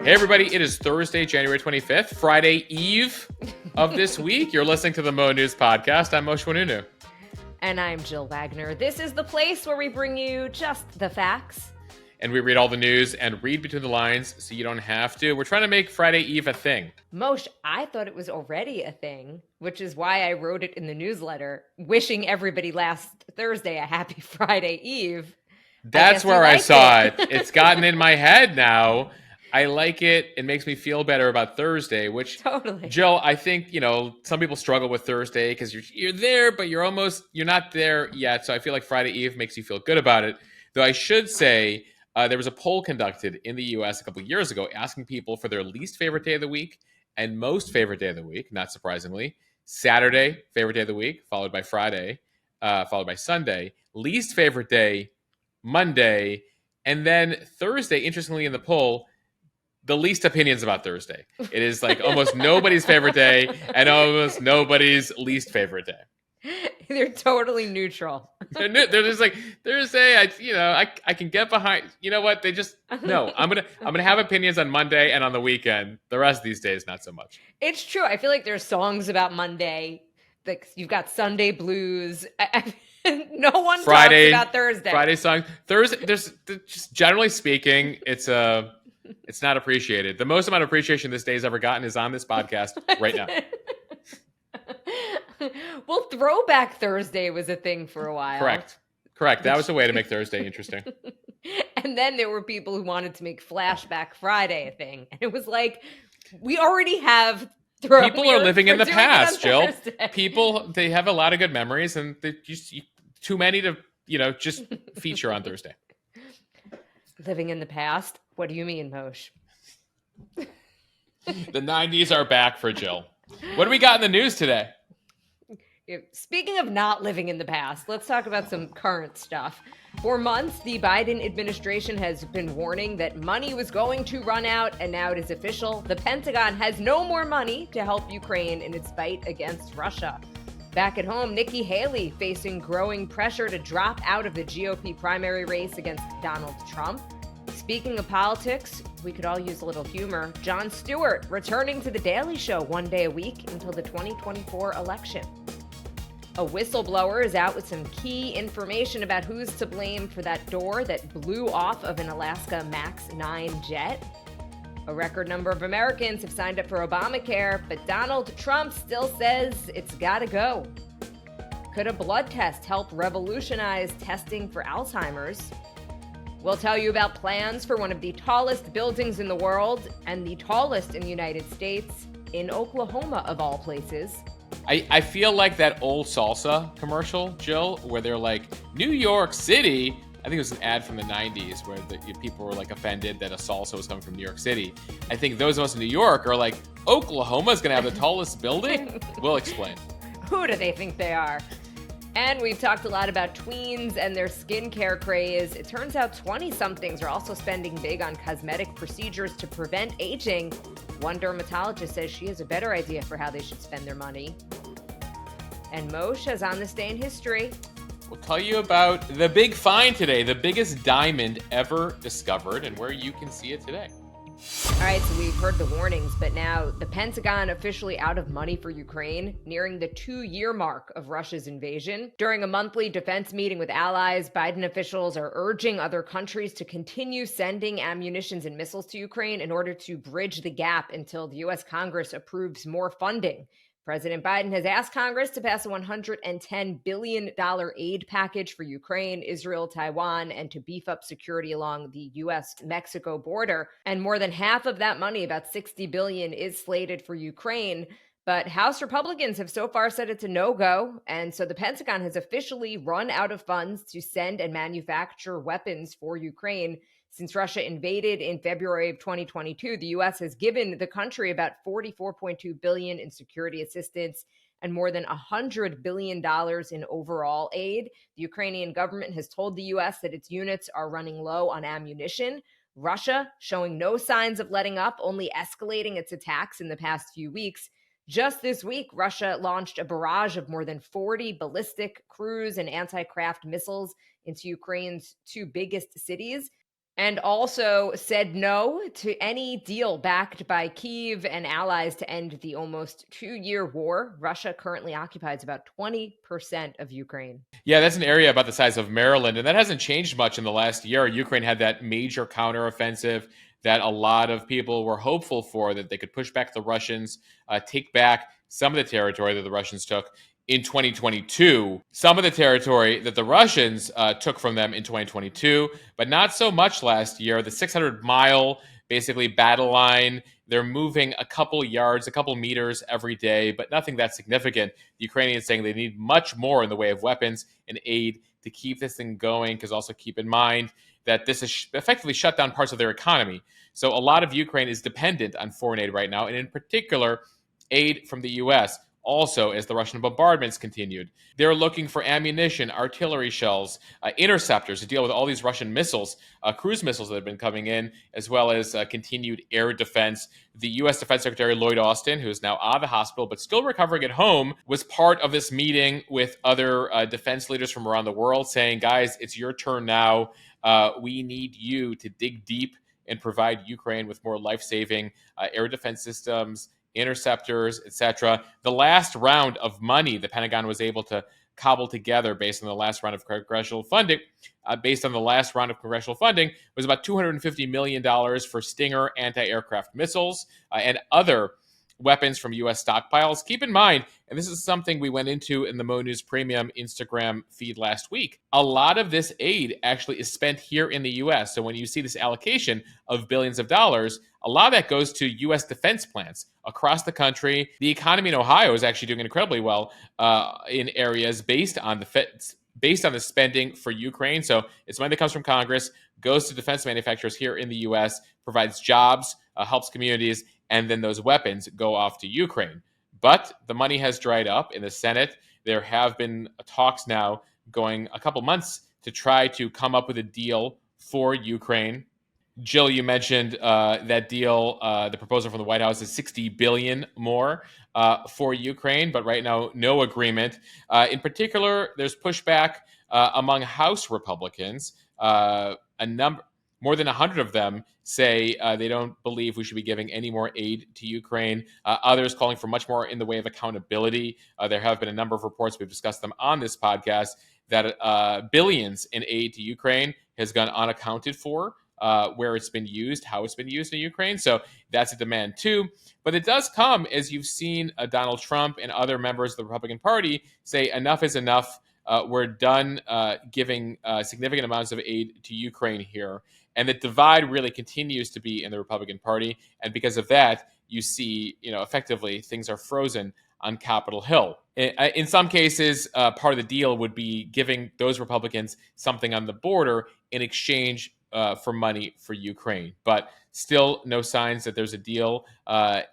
Hey everybody, it is Thursday, January 25th, Friday Eve of this week. You're listening to the Mo News Podcast. I'm Moshe Wanunu. And I'm Jill Wagner. This is the place where we bring you just the facts. And we read all the news and read between the lines so you don't have to. We're trying to make Friday Eve a thing. Moshe, I thought it was already a thing, which is why I wrote it in the newsletter, wishing everybody last Thursday a happy Friday Eve. That's where I saw it. It's gotten in my head now. I like it. It makes me feel better about Thursday, which, totally. Jill, I think, some people struggle with Thursday because you're there, but you're not there yet. So I feel like Friday Eve makes you feel good about it. Though I should say there was a poll conducted in the U.S. a couple of years ago asking people for their least favorite day of the week and most favorite day of the week, not surprisingly. Saturday, favorite day of the week, followed by Friday, followed by Sunday. Least favorite day, Monday. And then Thursday, interestingly in the poll, the least opinions about Thursday. It is like almost nobody's favorite day and almost nobody's least favorite day. They're totally neutral. They're just like Thursday. I can get behind. You know what? They just no. I'm gonna have opinions on Monday and on the weekend. The rest of these days, not so much. It's true. I feel like there's songs about Monday. Like you've got Sunday blues. No one talks about Thursday. Friday songs. Thursday. There's just generally speaking, it's not appreciated. The most amount of appreciation this day's ever gotten is on this podcast right now. Well, Throwback Thursday was a thing for a while. Correct. That was a way to make Thursday interesting. And then there were people who wanted to make Flashback Friday a thing. And it was like, we already have People are living in the past, Jill. People, they have a lot of good memories and they just too many to, just feature on Thursday. Living in the past? What do you mean, Moshe? The 90s are back for Jill. What do we got in the news today? Speaking of not living in the past, let's talk about some current stuff. For months, the Biden administration has been warning that money was going to run out, and now it is official. The Pentagon has no more money to help Ukraine in its fight against Russia. Back at home, Nikki Haley facing growing pressure to drop out of the GOP primary race against Donald Trump. Speaking of politics, we could all use a little humor. Jon Stewart returning to The Daily Show one day a week until the 2024 election. A whistleblower is out with some key information about who's to blame for that door that blew off of an Alaska MAX 9 jet. A record number of Americans have signed up for Obamacare, but Donald Trump still says it's gotta go. Could a blood test help revolutionize testing for Alzheimer's? We'll tell you about plans for one of the tallest buildings in the world and the tallest in the United States, in Oklahoma of all places. I feel like that old salsa commercial, Jill, where they're like, New York City. I think it was an ad from the 90s where people were like offended that a salsa was coming from New York City. I think those of us in New York are like, Oklahoma's going to have the tallest building? We'll explain. Who do they think they are? And we've talked a lot about tweens and their skincare craze. It turns out 20-somethings are also spending big on cosmetic procedures to prevent aging. One dermatologist says she has a better idea for how they should spend their money. And Moshe is on this day in history. We'll tell you about the big find today, the biggest diamond ever discovered, and where you can see it today. All right, so we've heard the warnings, but now the Pentagon officially out of money for Ukraine, nearing the 2-year mark of Russia's invasion. During a monthly defense meeting with allies, Biden officials are urging other countries to continue sending ammunitions and missiles to Ukraine in order to bridge the gap until the U.S. Congress approves more funding. President Biden has asked Congress to pass a $110 billion aid package for Ukraine, Israel, Taiwan, and to beef up security along the U.S.-Mexico border. And more than half of that money, about $60 billion, is slated for Ukraine. But House Republicans have so far said it's a no-go. And so the Pentagon has officially run out of funds to send and manufacture weapons for Ukraine. Since Russia invaded in February of 2022, the U.S. has given the country about $44.2 billion in security assistance and more than $100 billion in overall aid. The Ukrainian government has told the U.S. that its units are running low on ammunition. Russia showing no signs of letting up, only escalating its attacks in the past few weeks. Just this week, Russia launched a barrage of more than 40 ballistic, cruise, and anti-craft missiles into Ukraine's two biggest cities. And also said no to any deal backed by Kyiv and allies to end the almost 2-year war. Russia currently occupies about 20% of Ukraine. Yeah, that's an area about the size of Maryland, and that hasn't changed much in the last year. Ukraine had that major counteroffensive that a lot of people were hopeful for, that they could push back the Russians, take back some of the territory that the Russians took in 2022, some of the territory that the Russians took from them in 2022, but not so much last year. The 600-mile basically battle line, they're moving a couple yards, a couple meters every day, but nothing that significant. The Ukrainians saying they need much more in the way of weapons and aid to keep this thing going, because also keep in mind that this has effectively shut down parts of their economy. So a lot of Ukraine is dependent on foreign aid right now, and in particular, aid from the U.S., also as the Russian bombardments continued. They're looking for ammunition, artillery shells, interceptors to deal with all these Russian missiles, cruise missiles that have been coming in, as well as continued air defense. The U.S. Defense Secretary Lloyd Austin, who is now out of the hospital but still recovering at home, was part of this meeting with other defense leaders from around the world, saying, guys, it's your turn now. We need you to dig deep and provide Ukraine with more life-saving air defense systems, interceptors, etc. The last round of money the Pentagon was able to cobble together based on the last round of congressional funding, was about $250 million for Stinger anti-aircraft missiles and other weapons from U.S. stockpiles. Keep in mind, and this is something we went into in the Mo News Premium Instagram feed last week, a lot of this aid actually is spent here in the U.S. So when you see this allocation of billions of dollars, a lot of that goes to U.S. defense plants across the country. The economy in Ohio is actually doing incredibly well in areas based on the spending for Ukraine. So it's money that comes from Congress, goes to defense manufacturers here in the U.S., provides jobs, helps communities, and then those weapons go off to Ukraine. But the money has dried up in the Senate. There have been talks now going a couple months to try to come up with a deal for Ukraine. Jill, you mentioned that deal. The proposal from the White House is $60 billion more for Ukraine, but right now, no agreement. In particular, there's pushback among House Republicans. More than 100 of them say they don't believe we should be giving any more aid to Ukraine. Others calling for much more in the way of accountability. There have been a number of reports, we've discussed them on this podcast, that billions in aid to Ukraine has gone unaccounted for. Where it's been used, how it's been used in Ukraine. So that's a demand too. But it does come as you've seen Donald Trump and other members of the Republican Party say enough is enough. We're done giving significant amounts of aid to Ukraine here. And the divide really continues to be in the Republican Party. And because of that, you see, effectively things are frozen on Capitol Hill. In some cases, part of the deal would be giving those Republicans something on the border in exchange for money for Ukraine. But still no signs that there's a deal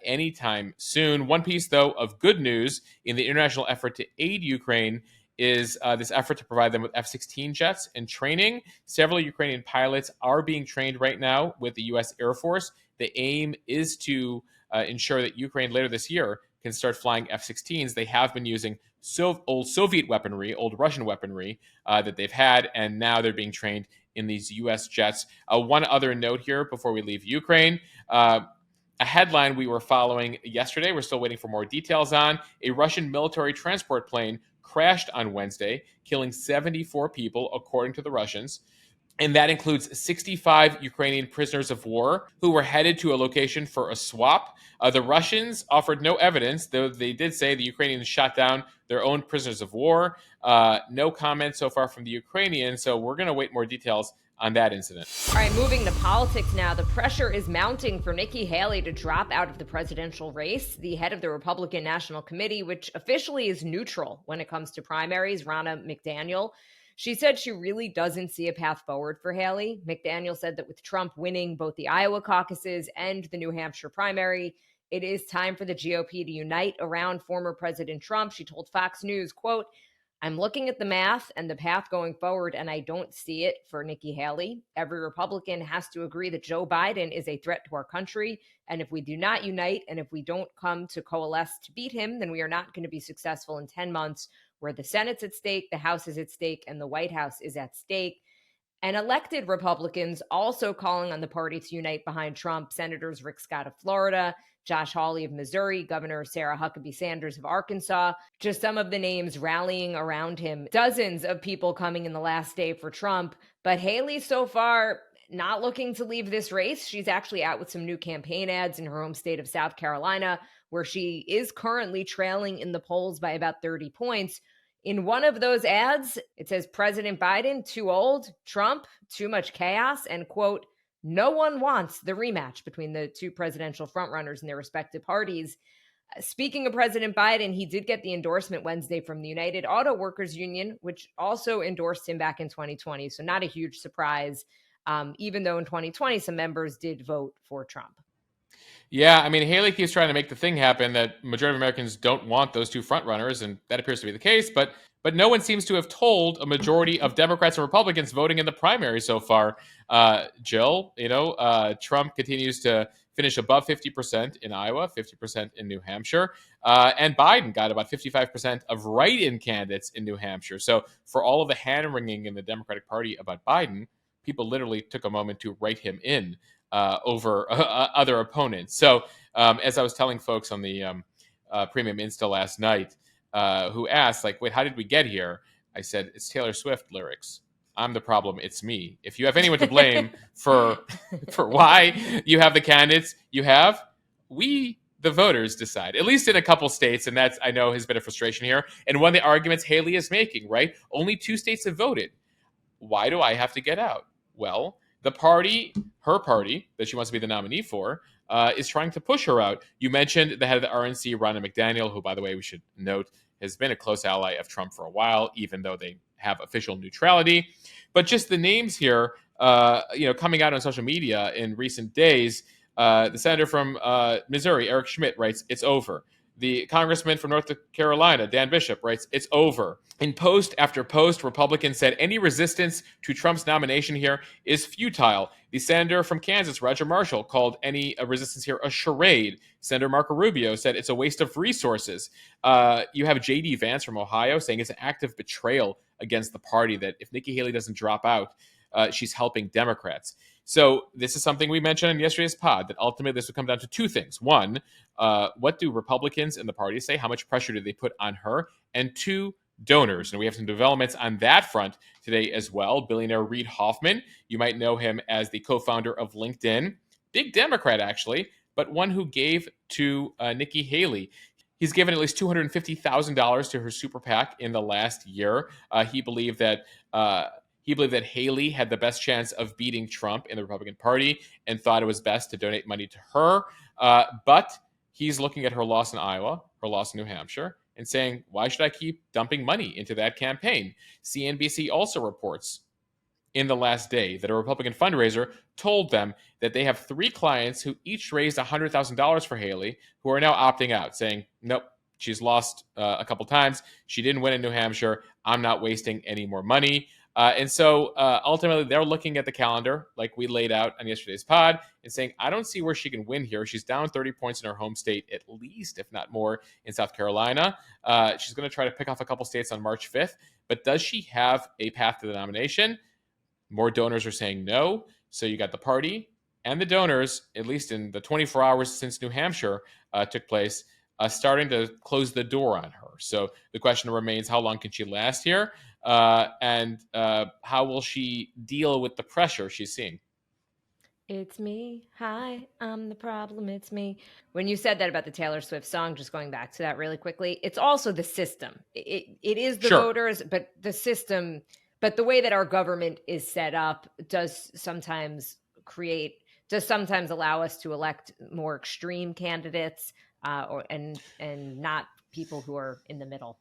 anytime soon. One piece, though, of good news in the international effort to aid Ukraine is this effort to provide them with F-16 jets and training. Several Ukrainian pilots are being trained right now with the U.S. Air Force. The aim is to ensure that Ukraine later this year can start flying F-16s. They have been using old Soviet weaponry, old Russian weaponry that they've had, and now they're being trained in these U.S. jets. One other note here before we leave Ukraine. A headline we were following yesterday, we're still waiting for more details on. A Russian military transport plane crashed on Wednesday, killing 74 people, according to the Russians. And that includes 65 Ukrainian prisoners of war who were headed to a location for a swap. The Russians offered no evidence, though they did say the Ukrainians shot down their own prisoners of war. No comment so far from the Ukrainians, so we're going to wait more details on that incident. All right, moving to politics now. The pressure is mounting for Nikki Haley to drop out of the presidential race. The head of the Republican National Committee, which officially is neutral when it comes to primaries, Ronna McDaniel, she said she really doesn't see a path forward for Haley. McDaniel said that with Trump winning both the Iowa caucuses and the New Hampshire primary, it is time for the GOP to unite around former President Trump. She told Fox News, quote, I'm looking at the math and the path going forward, and I don't see it for Nikki Haley. Every Republican has to agree that Joe Biden is a threat to our country. And if we do not unite and if we don't come to coalesce to beat him, then we are not going to be successful in 10 months where the Senate's at stake, the House is at stake, and the White House is at stake. And elected Republicans also calling on the party to unite behind Trump. Senators Rick Scott of Florida, Josh Hawley of Missouri, Governor Sarah Huckabee Sanders of Arkansas, just some of the names rallying around him. Dozens of people coming in the last day for Trump. But Haley so far not looking to leave this race. She's actually out with some new campaign ads in her home state of South Carolina, where she is currently trailing in the polls by about 30 points. In one of those ads, it says President Biden, too old, Trump, too much chaos, and quote, no one wants the rematch between the two presidential frontrunners in their respective parties. Speaking of President Biden, he did get the endorsement Wednesday from the United Auto Workers Union, which also endorsed him back in 2020. So not a huge surprise, even though in 2020, some members did vote for Trump. Yeah, I mean, Haley keeps trying to make the thing happen that majority of Americans don't want those two frontrunners, and that appears to be the case. But no one seems to have told a majority of Democrats and Republicans voting in the primary so far. Jill, Trump continues to finish above 50% in Iowa, 50% in New Hampshire, and Biden got about 55% of write-in candidates in New Hampshire. So for all of the hand-wringing in the Democratic Party about Biden, people literally took a moment to write him in over other opponents. So as I was telling folks on the Premium Insta last night, who asked, like, wait, how did we get here? I said, it's Taylor Swift lyrics. I'm the problem. It's me. If you have anyone to blame for why you have the candidates you have, we, the voters, decide, at least in a couple states. And that's, I know, has been a frustration here. And one of the arguments Haley is making, right? Only 2 states have voted. Why do I have to get out? Well, the party, her party, that she wants to be the nominee for, is trying to push her out. You mentioned the head of the RNC, Ronna McDaniel, who, by the way, we should note, has been a close ally of Trump for a while, even though they have official neutrality. But just the names here, coming out on social media in recent days, the senator from Missouri, Eric Schmidt, writes, it's over. The congressman from North Carolina, Dan Bishop, writes, it's over. In post after post, Republicans said any resistance to Trump's nomination here is futile. The senator from Kansas, Roger Marshall, called any resistance here a charade. Senator Marco Rubio said it's a waste of resources. You have J.D. Vance from Ohio saying it's an act of betrayal against the party, that if Nikki Haley doesn't drop out, she's helping Democrats. So this is something we mentioned in yesterday's pod, that ultimately this would come down to 2 things. 1, what do Republicans in the party say? How much pressure do they put on her? And 2, donors. And we have some developments on that front today as well. Billionaire Reid Hoffman, you might know him as the co-founder of LinkedIn. Big Democrat, actually, but one who gave to Nikki Haley. He's given at least $250,000 to her super PAC in the last year. He believed that Haley had the best chance of beating Trump in the Republican Party and thought it was best to donate money to her. But he's looking at her loss in Iowa, her loss in New Hampshire, and saying, why should I keep dumping money into that campaign? CNBC also reports in the last day that a Republican fundraiser told them that they have 3 clients who each raised $100,000 for Haley, who are now opting out, saying, nope, she's lost a couple times. She didn't win in New Hampshire. I'm not wasting any more money. And so ultimately, they're looking at the calendar, like we laid out on yesterday's pod, and saying, I don't see where she can win here. She's down 30 points in her home state, at least, if not more, in South Carolina. She's going to try to pick off a couple states on March 5th. But does she have a path to the nomination? More donors are saying no. So you got the party and the donors, at least in the 24 hours since New Hampshire took place, starting to close the door on her. So the question remains, how long can she last here? And how will she deal with the pressure she's seeing? It's me. Hi, I'm the problem. It's me. When you said that about the Taylor Swift song, just going back to that really quickly, it's also the system. It is the voters, but the system, but the way that our government is set up does sometimes allow us to elect more extreme candidates and not people who are in the middle.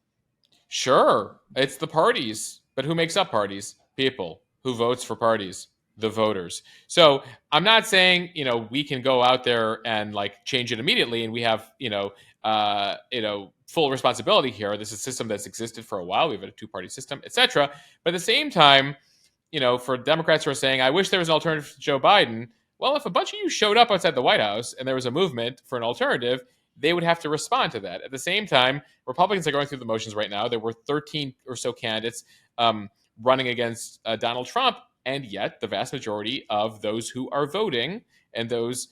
Sure, it's the parties, but who makes up parties? People. Who votes for parties? The voters. So I'm not saying, we can go out there and like change it immediately, and we have, full responsibility here. This is a system that's existed for a while. We've had a 2-party system, etc. But at the same time, for Democrats who are saying, I wish there was an alternative to Joe Biden. Well, if a bunch of you showed up outside the White House and there was a movement for an alternative, they would have to respond to that. At the same time, Republicans are going through the motions right now. There were 13 or so candidates running against Donald Trump. And yet the vast majority of those who are voting and those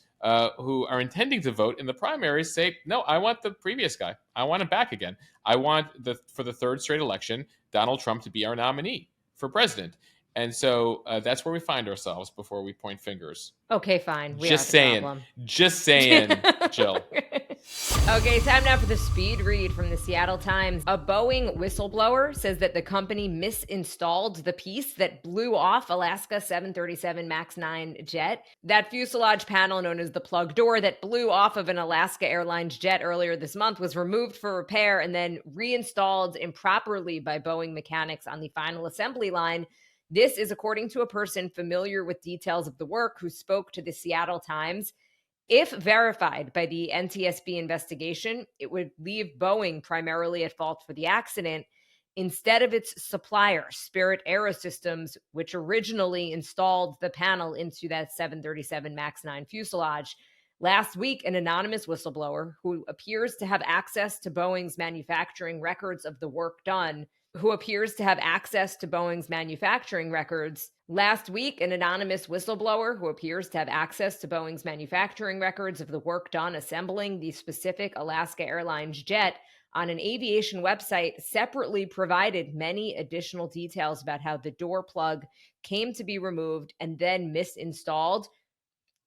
who are intending to vote in the primaries say, no, I want the previous guy. I want him back again. I want for the third straight election, Donald Trump to be our nominee for president. And so that's where we find ourselves before we point fingers. Okay, fine. We are Just the saying. problem. Just saying, Jill. Okay, time now for the speed read from the Seattle Times. A Boeing whistleblower says that the company misinstalled the piece that blew off Alaska 737 MAX 9 jet. That fuselage panel, known as the plug door that blew off of an Alaska Airlines jet earlier this month, was removed for repair and then reinstalled improperly by Boeing mechanics on the final assembly line. This is according to a person familiar with details of the work who spoke to the Seattle Times. If verified by the NTSB investigation, it would leave Boeing primarily at fault for the accident instead of its supplier, Spirit Aerosystems, which originally installed the panel into that 737 MAX 9 fuselage. Last week, an anonymous whistleblower who appears to have access to Boeing's manufacturing records of the work done Last week, an anonymous whistleblower who appears to have access to Boeing's manufacturing records of the work done assembling the specific Alaska Airlines jet on an aviation website separately provided many additional details about how the door plug came to be removed and then misinstalled.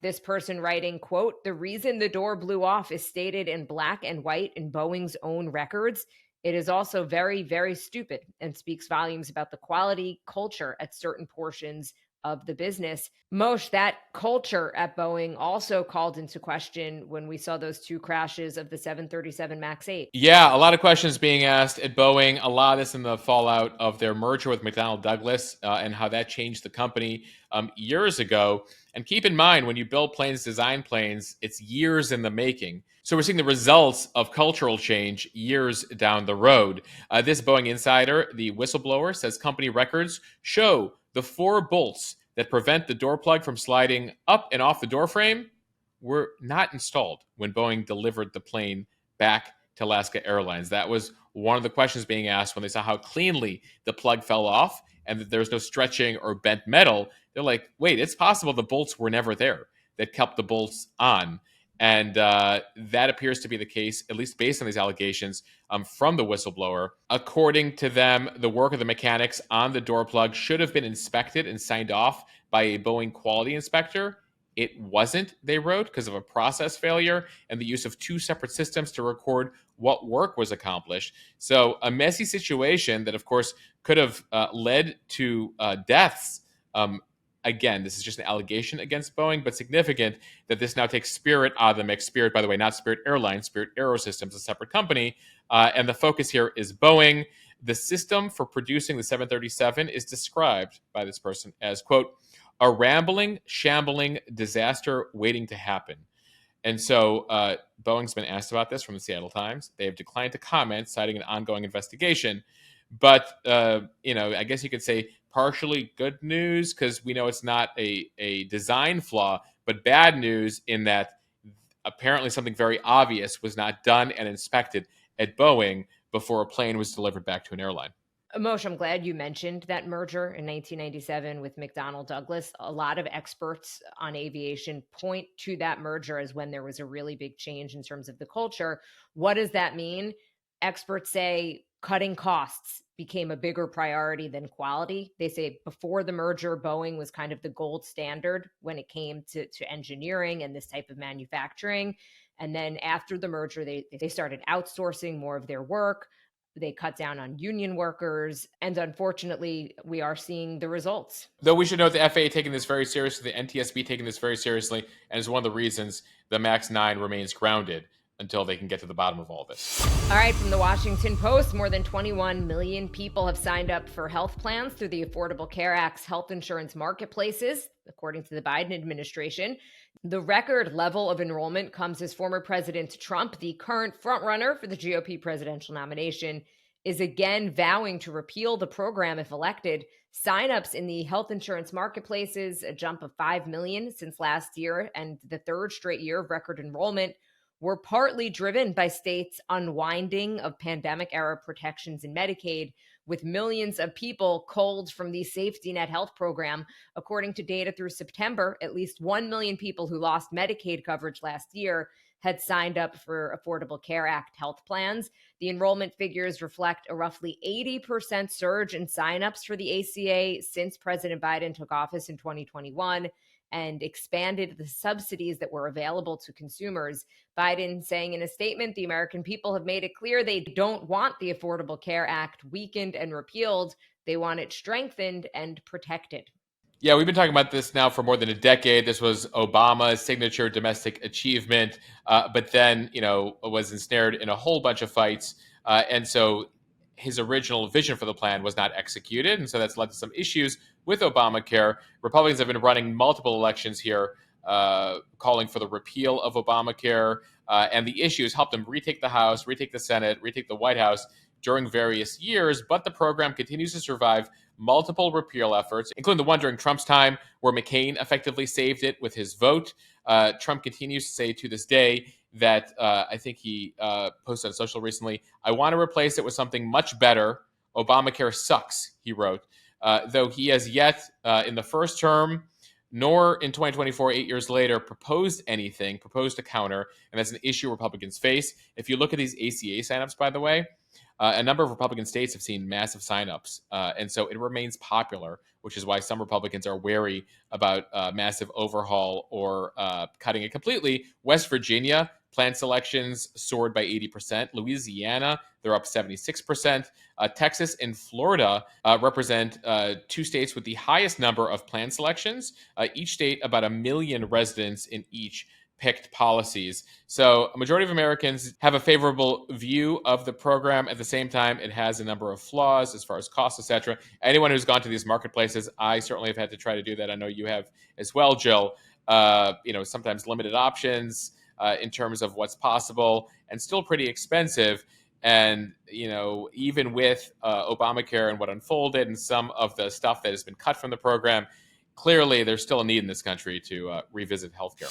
This person writing, quote, "The reason the door blew off is stated in black and white in Boeing's own records. It is also very, very stupid and speaks volumes about the quality culture at certain portions of the business." Moshe, that culture at Boeing also called into question when we saw those two crashes of the 737 MAX 8. Yeah, a lot of questions being asked at Boeing. A lot of this in the fallout of their merger with McDonnell Douglas and how that changed the company years ago. And keep in mind, when you build planes, design planes, it's years in the making. So we're seeing the results of cultural change years down the road. This Boeing insider, the whistleblower, says company records show the 4 bolts that prevent the door plug from sliding up and off the door frame were not installed when Boeing delivered the plane back to Alaska Airlines. That was one of the questions being asked when they saw how cleanly the plug fell off and that there was no stretching or bent metal. They're like, wait, it's possible the bolts were never there that kept the bolts on. And that appears to be the case, at least based on these allegations from the whistleblower. According to them, the work of the mechanics on the door plug should have been inspected and signed off by a Boeing quality inspector. It wasn't, they wrote, because of a process failure and the use of 2 separate systems to record what work was accomplished. So a messy situation that, of course, could have led to deaths. Again, this is just an allegation against Boeing, but significant that this now takes Spirit out of the mix. Spirit, by the way, not Spirit Airlines, Spirit Aerosystems, a separate company. And the focus here is Boeing. The system for producing the 737 is described by this person as, quote, "a rambling, shambling disaster waiting to happen." And so Boeing's been asked about this from the Seattle Times. They have declined to comment, citing an ongoing investigation. But, I guess you could say partially good news because we know it's not a design flaw, but bad news in that apparently something very obvious was not done and inspected at Boeing before a plane was delivered back to an airline. Moshe, I'm glad you mentioned that merger in 1997 with McDonnell Douglas. A lot of experts on aviation point to that merger as when there was a really big change in terms of the culture. What does that mean? Experts say cutting costs became a bigger priority than quality. They say before the merger, Boeing was kind of the gold standard when it came to engineering and this type of manufacturing. And then after the merger, they started outsourcing more of their work. They cut down on union workers. And unfortunately, we are seeing the results. Though we should note the FAA taking this very seriously, the NTSB taking this very seriously, and is one of the reasons the MAX 9 remains grounded until they can get to the bottom of all this. All right, from the Washington Post, more than 21 million people have signed up for health plans through the Affordable Care Act's health insurance marketplaces, according to the Biden administration. The record level of enrollment comes as former President Trump, the current frontrunner for the GOP presidential nomination, is again vowing to repeal the program if elected. Signups in the health insurance marketplaces, a jump of 5 million since last year, and the third straight year of record enrollment, were partly driven by states' unwinding of pandemic-era protections in Medicaid, with millions of people culled from the safety net health program. According to data through September, at least 1 million people who lost Medicaid coverage last year had signed up for Affordable Care Act health plans. The enrollment figures reflect a roughly 80% surge in signups for the ACA since President Biden took office in 2021 and expanded the subsidies that were available to consumers. Biden saying in a statement, the American people have made it clear they don't want the Affordable Care Act weakened and repealed. They want it strengthened and protected. Yeah, we've been talking about this now for more than a decade. This was Obama's signature domestic achievement, but then, was ensnared in a whole bunch of fights. And so his original vision for the plan was not executed. And so that's led to some issues with Obamacare. Republicans have been running multiple elections here, calling for the repeal of Obamacare. And the issues helped them retake the House, retake the Senate, retake the White House during various years. But the program continues to survive multiple repeal efforts, including the one during Trump's time where McCain effectively saved it with his vote. Trump continues to say to this day that I think he posted on social recently, I want to replace it with something much better. Obamacare sucks, he wrote. Though he has yet in the first term, nor in 2024, 8 years later, proposed a counter. And that's an issue Republicans face. If you look at these ACA signups, by the way, a number of Republican states have seen massive signups. And so it remains popular, which is why some Republicans are wary about massive overhaul or cutting it completely. West Virginia, plan selections soared by 80%. Louisiana, they're up 76%. Texas and Florida represent two states with the highest number of plan selections. Each state, about 1 million residents in each picked policies. So a majority of Americans have a favorable view of the program. At the same time, it has a number of flaws as far as costs, etc. Anyone who's gone to these marketplaces, I certainly have had to try to do that. I know you have as well, Jill. Sometimes limited options in terms of what's possible and still pretty expensive. And, even with Obamacare and what unfolded and some of the stuff that has been cut from the program, clearly there's still a need in this country to revisit healthcare.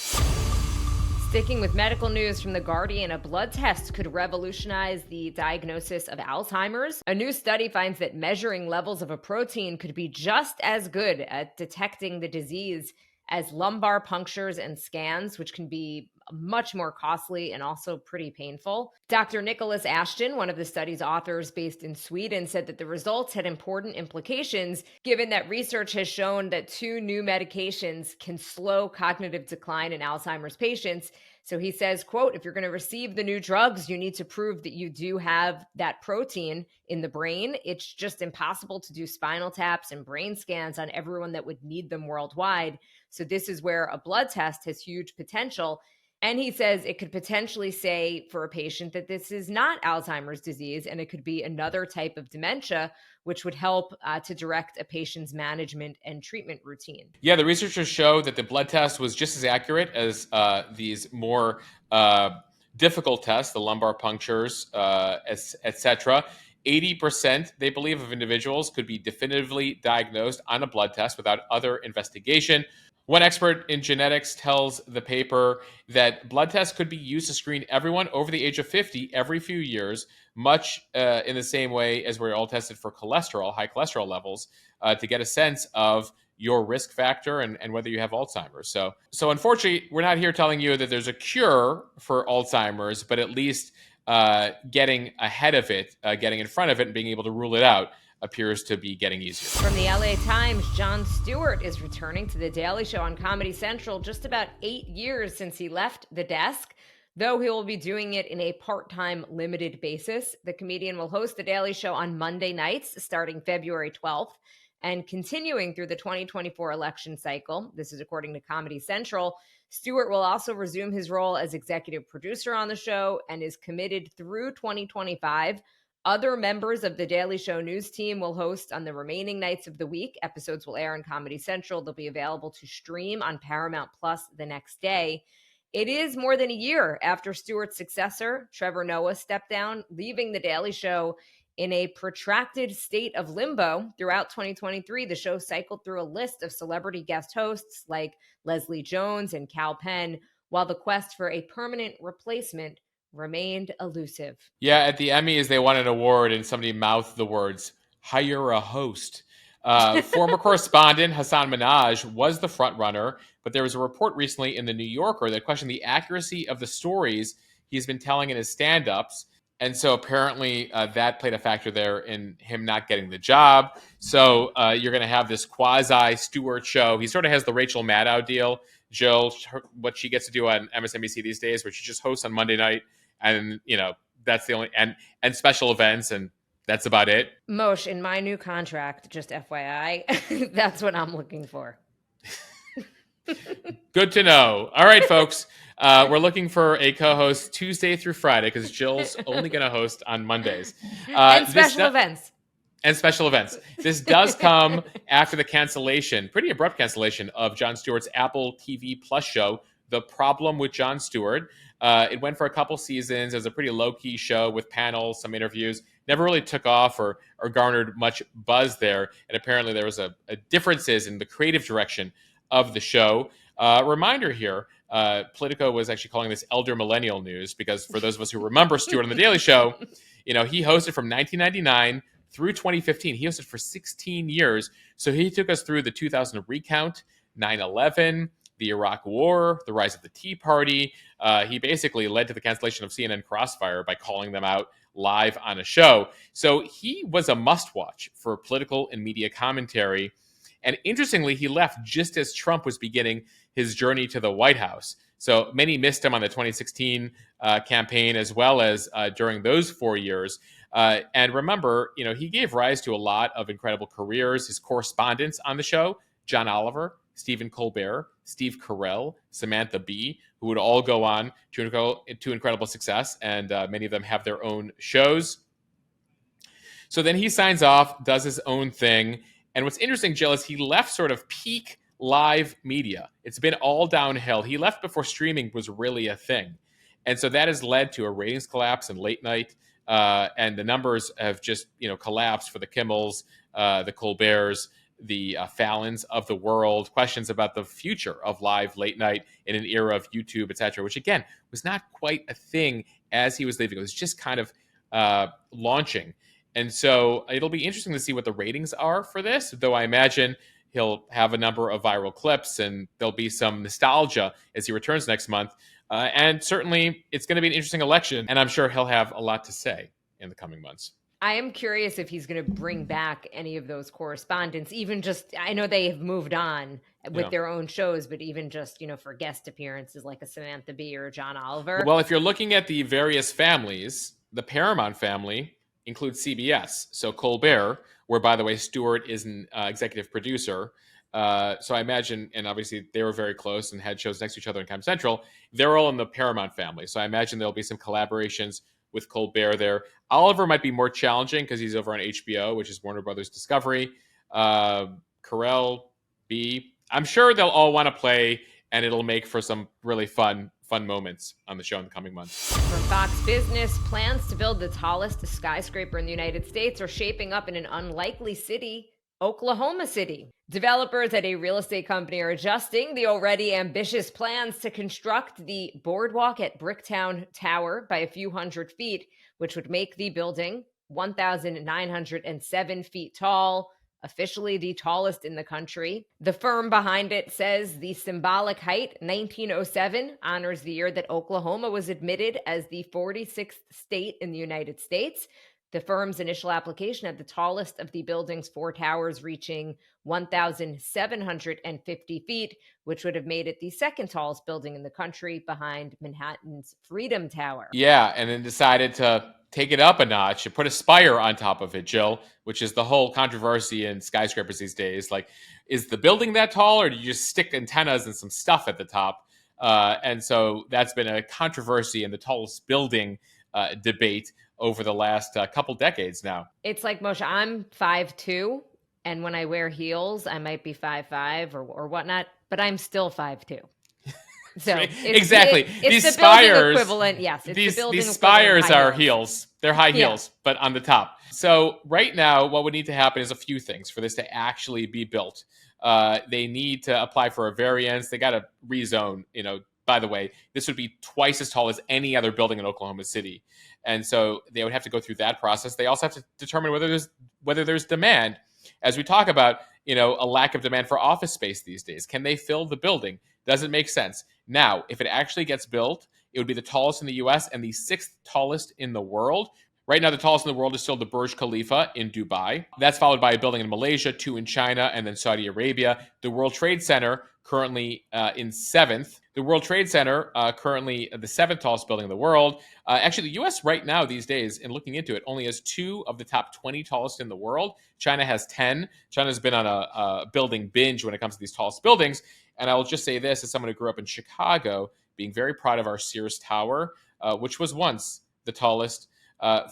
Sticking with medical news from The Guardian, a blood test could revolutionize the diagnosis of Alzheimer's. A new study finds that measuring levels of a protein could be just as good at detecting the disease as lumbar punctures and scans, which can be much more costly and also pretty painful. Dr. Nicholas Ashton, one of the study's authors based in Sweden, said that the results had important implications, given that research has shown that 2 new medications can slow cognitive decline in Alzheimer's patients. So he says, quote, if you're going to receive the new drugs, you need to prove that you do have that protein in the brain. It's just impossible to do spinal taps and brain scans on everyone that would need them worldwide. So this is where a blood test has huge potential. And he says it could potentially say for a patient that this is not Alzheimer's disease and it could be another type of dementia, which would help to direct a patient's management and treatment routine. Yeah, the researchers show that the blood test was just as accurate as these more difficult tests, the lumbar punctures, etc. 80%, they believe, of individuals could be definitively diagnosed on a blood test without other investigation. One expert in genetics tells the paper that blood tests could be used to screen everyone over the age of 50 every few years, much in the same way as we're all tested for cholesterol, high cholesterol levels, to get a sense of your risk factor and whether you have Alzheimer's. So unfortunately, we're not here telling you that there's a cure for Alzheimer's, but at least getting ahead of it, getting in front of it and being able to rule it out appears to be getting easier. From the LA Times, Jon Stewart is returning to The Daily Show on Comedy Central just about 8 years since he left the desk, though he will be doing it in a part-time limited basis. The comedian will host The Daily Show on Monday nights starting February 12th and continuing through the 2024 election cycle. This is according to Comedy Central. Stewart will also resume his role as executive producer on the show and is committed through 2025. Other members of the Daily Show news team will host on the remaining nights of the week. Episodes will air on Comedy Central. They'll be available to stream on Paramount Plus the next day. It is more than a year after Stewart's successor, Trevor Noah, stepped down, leaving the Daily Show in a protracted state of limbo. Throughout 2023, the show cycled through a list of celebrity guest hosts like Leslie Jones and Cal Penn, while the quest for a permanent replacement remained elusive. Yeah, at the Emmys, they won an award and somebody mouthed the words, hire a host. Former correspondent Hassan Minhaj was the frontrunner, but there was a report recently in the New Yorker that questioned the accuracy of the stories he's been telling in his stand-ups. And so apparently that played a factor there in him not getting the job. So you're going to have this quasi Stewart show. He sort of has the Rachel Maddow deal. Jill, what she gets to do on MSNBC these days, where she just hosts on Monday night, and that's the only and special events, and that's about it. Moshe, in my new contract, just FYI, that's what I'm looking for. Good to know. All right, folks. We're looking for a co-host Tuesday through Friday because Jill's only going to host on Mondays. And special events. And special events. This does come after the cancellation, pretty abrupt cancellation, of Jon Stewart's Apple TV Plus show, The Problem with Jon Stewart. It went for a couple seasons. It was a pretty low-key show with panels, some interviews. Never really took off or garnered much buzz there. And apparently there was a differences in the creative direction of the show. Reminder here, Politico was actually calling this elder millennial news because for those of us who remember Stewart on The Daily Show, he hosted from 1999 through 2015. He hosted for 16 years. So he took us through the 2000 recount, 9/11, the Iraq War, the rise of the Tea Party. He basically led to the cancellation of CNN Crossfire by calling them out live on a show. So he was a must-watch for political and media commentary. And interestingly, he left just as Trump was beginning his journey to the White House. So many missed him on the 2016 campaign, as well as during those 4 years. And remember, he gave rise to a lot of incredible careers. His correspondents on the show, John Oliver, Stephen Colbert, Steve Carell, Samantha Bee, who would all go on to incredible success, and many of them have their own shows. So then he signs off, does his own thing. And what's interesting, Jill, is he left sort of peak live media. It's been all downhill. He left before streaming was really a thing. And so that has led to a ratings collapse in late night. And the numbers have just, collapsed for the Kimmels, the Colberts, the Fallons of the world. Questions about the future of live late night in an era of YouTube, et cetera, which again was not quite a thing as he was leaving. It was just kind of launching. And so it'll be interesting to see what the ratings are for this, though I imagine he'll have a number of viral clips and there'll be some nostalgia as he returns next month. And certainly it's going to be an interesting election, and I'm sure he'll have a lot to say in the coming months. I am curious if he's going to bring back any of those correspondents, even just, I know they have moved on with their own shows, but even just, for guest appearances like a Samantha Bee or John Oliver. Well, if you're looking at the various families, the Paramount family includes CBS. So Colbert, where, by the way, Stewart is an executive producer. So I imagine, and obviously they were very close and had shows next to each other in Comedy Central. They're all in the Paramount family. So I imagine there'll be some collaborations with Colbert there. Oliver might be more challenging because he's over on HBO, which is Warner Brothers Discovery. Carell, B. I'm sure they'll all want to play, and it'll make for some really fun moments on the show in the coming months. From Fox Business, plans to build the tallest skyscraper in the United States are shaping up in an unlikely city, Oklahoma City. Developers at a real estate company are adjusting the already ambitious plans to construct the boardwalk at Bricktown Tower by a few hundred feet, which would make the building 1,907 feet tall, officially the tallest in the country. The firm behind it says the symbolic height, 1907, honors the year that Oklahoma was admitted as the 46th state in the United States. The firm's initial application had the tallest of the building's four towers, reaching 1,750 feet, which would have made it the second tallest building in the country behind Manhattan's Freedom Tower. Yeah, and then decided to take it up a notch and put a spire on top of it, Jill, which is the whole controversy in skyscrapers these days. Like, is the building that tall, or do you just stick antennas and some stuff at the top? And so that's been a controversy in the tallest building debate over the last couple decades now. It's like, Moshe, I'm 5'2", and when I wear heels, I might be 5'5" or whatnot, but I'm still 5'2". So exactly. It's these the building spires, equivalent. Yes, it's these the building spires equivalent are heels. They're high heels, but on the top. So right now, what would need to happen is a few things for this to actually be built. They need to apply for a variance. They got to rezone, by the way, this would be twice as tall as any other building in Oklahoma City. And so they would have to go through that process. They also have to determine whether there's demand. As we talk about, a lack of demand for office space these days. Can they fill the building? Does it make sense? Now, if it actually gets built, it would be the tallest in the US and the 6th tallest in the world. Right now, the tallest in the world is still the Burj Khalifa in Dubai. That's followed by a building in Malaysia, 2 in China, and then Saudi Arabia. The World Trade Center currently in 7th. The World Trade Center currently the 7th tallest building in the world. Actually, the U.S. right now these days, in looking into it, only has 2 of the top 20 tallest in the world. China has 10. China's been on a building binge when it comes to these tallest buildings. And I will just say this, as someone who grew up in Chicago, being very proud of our Sears Tower, which was once the tallest.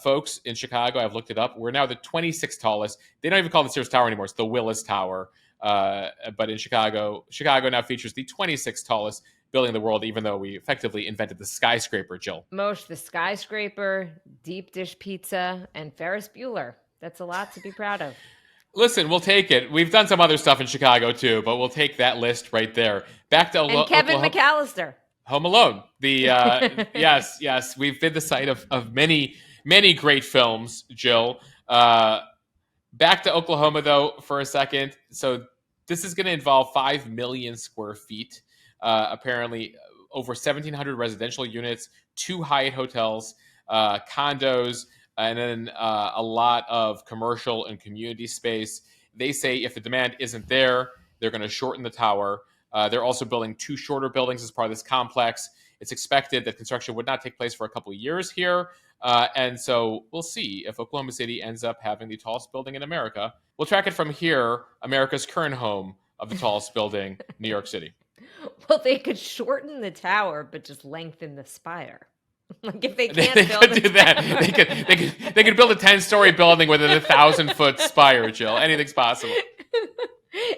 Folks in Chicago, I've looked it up. We're now the 26th tallest. They don't even call it the Sears Tower anymore. It's the Willis Tower. But in Chicago now features the 26th tallest building in the world, even though we effectively invented the skyscraper, Jill. Moshe, the skyscraper, deep dish pizza, and Ferris Bueller. That's a lot to be proud of. Listen, we'll take it. We've done some other stuff in Chicago, too, but we'll take that list right there. Back to and Kevin McAllister. Home Alone. Yes. We've been the site of many great films, Jill. Back to Oklahoma, though, for a second. So this is going to involve 5 million square feet. Apparently, over 1,700 residential units, 2 Hyatt hotels, condos, and then a lot of commercial and community space. They say if the demand isn't there, they're going to shorten the tower. They're also building 2 shorter buildings as part of this complex. It's expected that construction would not take place for a couple of years here. And so we'll see if Oklahoma City ends up having the tallest building in America. We'll track it from here, America's current home of the tallest building, New York City. Well, they could shorten the tower, but just lengthen the spire. Like if they They can't could do that. They could build a 10-story building with a 1,000-foot spire, Jill. Anything's possible.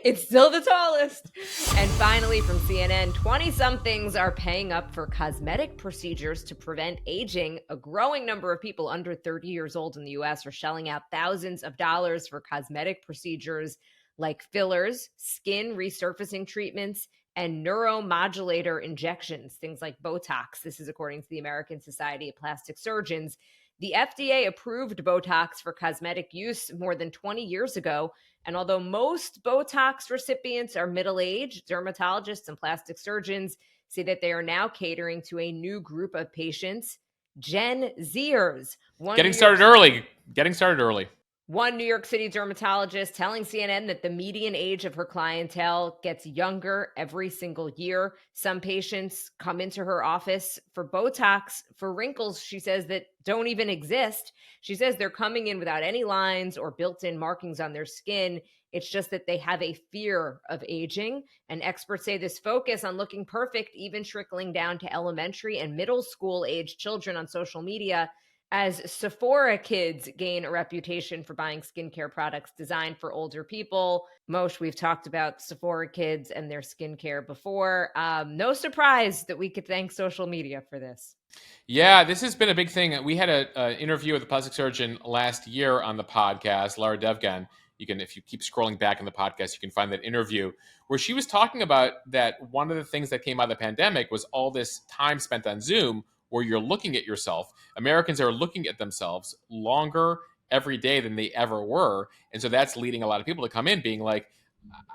It's still the tallest. And finally, from CNN, 20-somethings are paying up for cosmetic procedures to prevent aging. A growing number of people under 30 years old in the U.S. are shelling out thousands of dollars for cosmetic procedures like fillers, skin resurfacing treatments, and neuromodulator injections, things like Botox. This is according to the American Society of Plastic Surgeons. The FDA approved Botox for cosmetic use more than 20 years ago. And although most Botox recipients are middle-aged, dermatologists and plastic surgeons say that they are now catering to a new group of patients, Gen Zers. Getting started early. One New York City dermatologist telling CNN that the median age of her clientele gets younger every single year. Some patients come into her office for Botox for wrinkles, she says, that don't even exist. She says they're coming in without any lines or built-in markings on their skin. It's just that they have a fear of aging. And experts say this focus on looking perfect, even trickling down to elementary and middle school age children on social media, as Sephora kids gain a reputation for buying skincare products designed for older people. Moshe, we've talked about Sephora kids and their skincare before. No surprise that we could thank social media for this. Yeah, this has been a big thing. We had an interview with a plastic surgeon last year on the podcast, Lara Devgan. If you keep scrolling back in the podcast, you can find that interview where she was talking about that one of the things that came out of the pandemic was all this time spent on Zoom where you're looking at yourself. Americans are looking at themselves longer every day than they ever were. And so that's leading a lot of people to come in being like,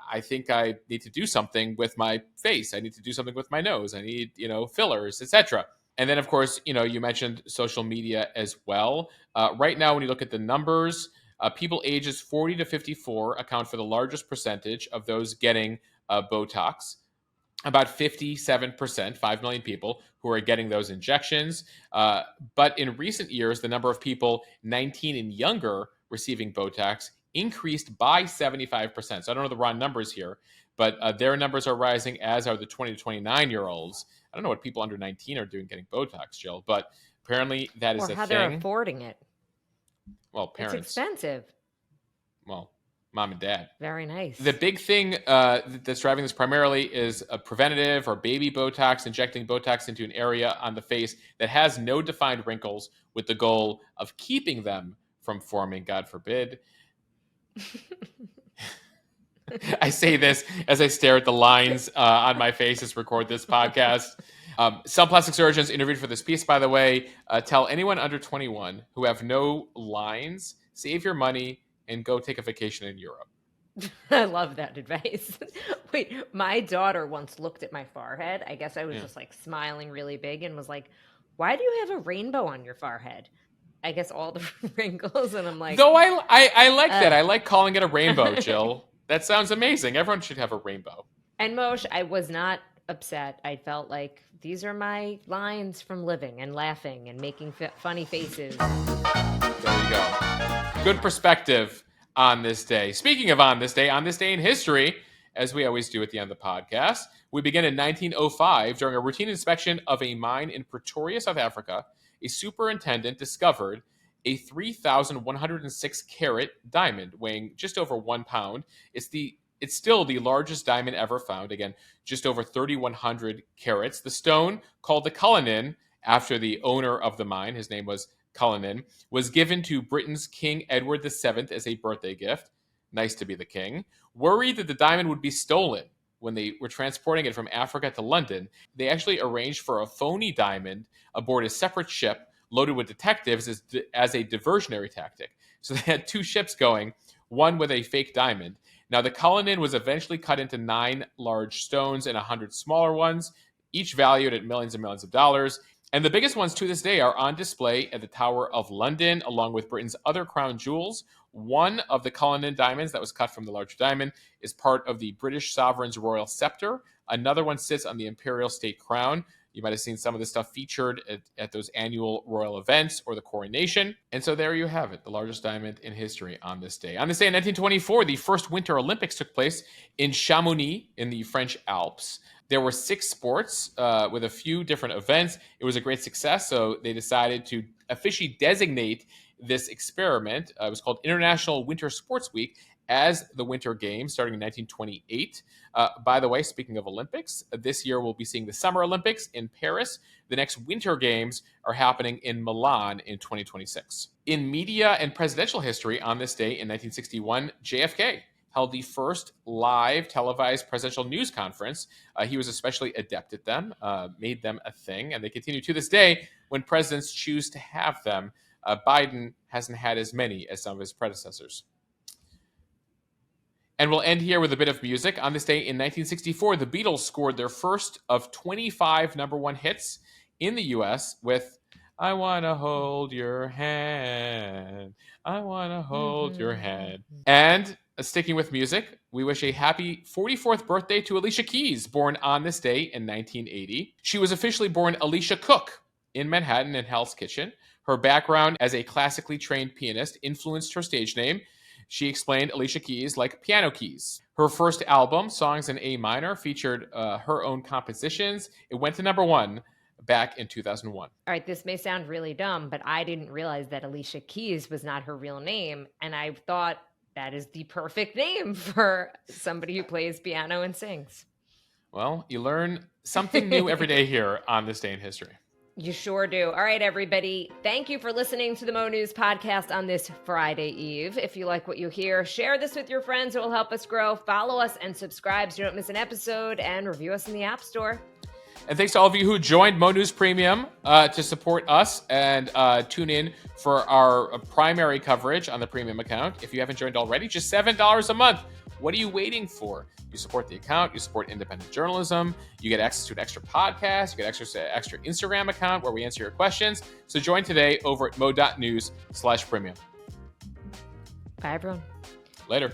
I think I need to do something with my face. I need to do something with my nose. I need, fillers, etc. And then, of course, you mentioned social media as well. Right now, when you look at the numbers, people ages 40 to 54 account for the largest percentage of those getting Botox. About 57%, 5 million people who are getting those injections. But in recent years, the number of people 19 and younger receiving Botox increased by 75%. So I don't know the raw numbers here, but their numbers are rising, as are the 20 to 29-year-olds. I don't know what people under 19 are doing getting Botox, Jill, but apparently that is a thing. Or how they're affording it. Well, parents. It's expensive. Well, mom and dad. Very nice. The big thing that's driving this primarily is a preventative or baby Botox, injecting Botox into an area on the face that has no defined wrinkles with the goal of keeping them from forming, God forbid. I say this as I stare at the lines on my face as record this podcast. Some plastic surgeons interviewed for this piece, by the way, tell anyone under 21 who have no lines, save your money and go take a vacation in Europe. I love that advice. Wait, my daughter once looked at my forehead. I guess I was just like smiling really big and was like, why do you have a rainbow on your forehead? I guess all the wrinkles. And I'm like, though I like that. I like calling it a rainbow, Jill. That sounds amazing. Everyone should have a rainbow. And Moshe, I was not upset. I felt like these are my lines from living and laughing and making funny faces. There you go. Good perspective on this day. Speaking of on this day in history, as we always do at the end of the podcast, we begin in 1905. During a routine inspection of a mine in Pretoria, South Africa, a superintendent discovered a 3,106 carat diamond weighing just over 1 pound. It's still the largest diamond ever found. Again, just over 3,100 carats. The stone, called the Cullinan, after the owner of the mine, his name was Cullinan, was given to Britain's King Edward VII as a birthday gift. Nice to be the king. Worried that the diamond would be stolen when they were transporting it from Africa to London, they actually arranged for a phony diamond aboard a separate ship loaded with detectives as a diversionary tactic. So they had 2 ships going, one with a fake diamond. Now, the Cullinan was eventually cut into 9 large stones and 100 smaller ones, each valued at millions and millions of dollars. And the biggest ones to this day are on display at the Tower of London, along with Britain's other crown jewels. One of the Cullinan diamonds that was cut from the larger diamond is part of the British sovereign's royal scepter. Another one sits on the imperial state crown. You might have seen some of this stuff featured at those annual royal events or the coronation. And so there you have it, the largest diamond in history on this day. On this day in 1924, the first Winter Olympics took place in Chamonix in the French Alps. There were 6 sports with a few different events. It was a great success, so they decided to officially designate this experiment. It was called International Winter Sports Week as the Winter Games starting in 1928. By the way, speaking of Olympics, this year we'll be seeing the Summer Olympics in Paris. The next Winter Games are happening in Milan in 2026. In media and presidential history, on this day in 1961, JFK held the first live televised presidential news conference. He was especially adept at them, made them a thing, and they continue to this day when presidents choose to have them. Biden hasn't had as many as some of his predecessors. And we'll end here with a bit of music. On this day in 1964, the Beatles scored their first of 25 number 1 hits in the U.S. with I Wanna Hold Your Hand, I Wanna Hold Your Hand. And sticking with music, we wish a happy 44th birthday to Alicia Keys, born on this day in 1980. She was officially born Alicia Cook in Manhattan in Hell's Kitchen. Her background as a classically trained pianist influenced her stage name. She explained Alicia Keys like piano keys. Her first album, Songs in A Minor, featured her own compositions. It went to number 1 back in 2001. All right, this may sound really dumb, but I didn't realize that Alicia Keys was not her real name. And I thought that is the perfect name for somebody who plays piano and sings. Well, you learn something new every day here on This Day in History. You sure do. All right, everybody. Thank you for listening to the Mo News podcast on this Friday Eve. If you like what you hear, share this with your friends. It will help us grow. Follow us and subscribe so you don't miss an episode, and review us in the App Store. And thanks to all of you who joined Mo News Premium to support us and tune in for our primary coverage on the premium account. If you haven't joined already, just $7 a month. What are you waiting for? You support the account, you support independent journalism, you get access to an extra podcast, you get access to an extra Instagram account where we answer your questions. So join today over at mo.news/premium. Bye, everyone. Later.